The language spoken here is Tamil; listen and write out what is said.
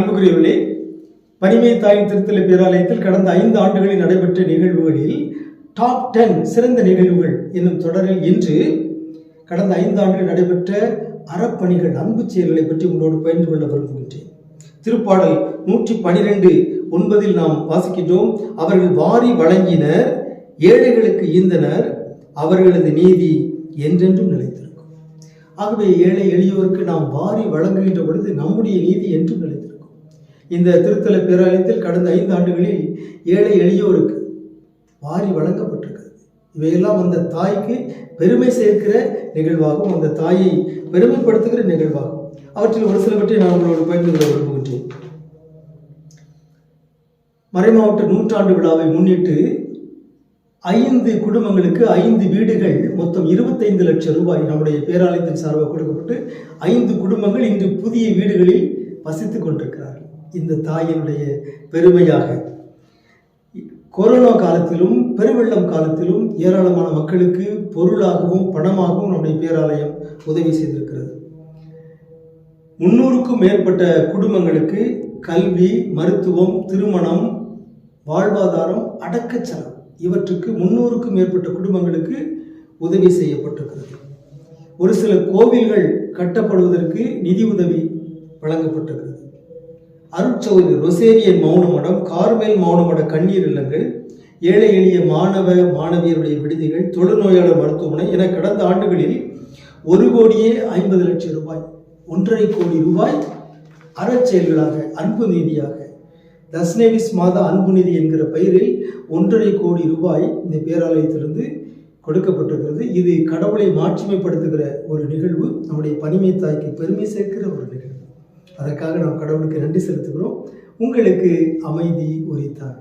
அன்புக்குரியவர்களே, பனிமை தாயின் திருத்தல பேராலயத்தில் கடந்த 5 ஆண்டுகளில் நடைபெற்ற நிகழ்வுகளில் டாப் 10 சிறந்த நிகழ்வுகள் என்னும் தொடரில் இன்று கடந்த 5 ஆண்டுகள் நடைபெற்ற அறப்பணிகள், அன்பு செயல்களை பற்றி உங்களோடு பகிர்ந்து கொள்ள விரும்புகின்றேன். திருப்பாடல் 112:9 நாம் வாசிக்கின்றோம். அவர்கள் வாரி வழங்கினர், ஏழைகளுக்கு ஈந்தனர், அவர்களது நீதி என்றென்றும் நிலைத்திருக்கும். ஆகவே ஏழை எளியோருக்கு நாம் வாரி வழங்குகின்ற பொழுது நம்முடைய நீதி என்றும் நிலைத்திருக்கும். இந்த திருத்தல பேராலயத்தில் கடந்த 5 ஆண்டுகளில் ஏழை எளியோருக்கு வாரி வழங்கப்பட்டிருக்கிறது. இவையெல்லாம் அந்த தாய்க்கு பெருமை சேர்க்கிற நிகழ்வாகும், அந்த தாயை பெருமைப்படுத்துகிற நிகழ்வாகும். அவற்றில் ஒரு சிலவற்றை நான் உங்களோடு பகிர்ந்து கொள்ள விரும்புகின்றேன். மறைமாவட்ட 100ஆண்டு விழாவை முன்னிட்டு 5 குடும்பங்களுக்கு 5 வீடுகள், மொத்தம் 25 லட்சம் ரூபாய் நம்முடைய பேராலயத்தின் சார்பாக கொடுக்கப்பட்டு 5 குடும்பங்கள் இன்று புதிய வீடுகளில் வசித்துக் கொண்டிருக்கிறார்கள். இந்த தாயினுடைய பெருமையாக கொரோனா காலத்திலும் பெருவெள்ளம் காலத்திலும் ஏராளமான மக்களுக்கு பொருளாகவும் பணமாகவும் நம்முடைய பேராலயம் உதவி செய்திருக்கிறது. 300க்கும் மேற்பட்ட குடும்பங்களுக்கு கல்வி, மருத்துவம், திருமணம், வாழ்வாதாரம், அடக்கச்சலம் இவற்றுக்கு 300க்கும் மேற்பட்ட குடும்பங்களுக்கு உதவி செய்யப்பட்டிருக்கிறது. ஒரு சில கோவில்கள் கட்டப்படுவதற்கு நிதி உதவி வழங்கப்பட்டிருக்கிறது. அருட்சகோதரி ரொசேரியன் மௌன மடம், கார்மேல் மௌன மட கண்ணீர் இல்லங்கள், ஏழை எளிய மாணவ மாணவியருடைய விடுதிகள், தொழுநோயாளர் மருத்துவமனை என கடந்த ஆண்டுகளில் 1,50,00,000 ரூபாய், 1,50,00,000 கோடி ரூபாய் அறச்செயல்களாக, அன்பு நீதியாக, தஸ்னேவிஸ் மாதா அன்பு நிதி என்கிற பெயரில் 1,50,00,000 கோடி ரூபாய் இந்த பேராலயத்திலிருந்து கொடுக்கப்பட்டிருக்கிறது. இது கடவுளை மாட்சிமைப்படுத்துகிற ஒரு நிகழ்வு, நம்முடைய பனிமை தாய்க்கு பெருமை சேர்க்கிற ஒரு நிகழ்வு. அதற்காக நாம் கடவுளுக்கு நன்றி செலுத்துகிறோம். உங்களுக்கு அமைதி உரித்தாக.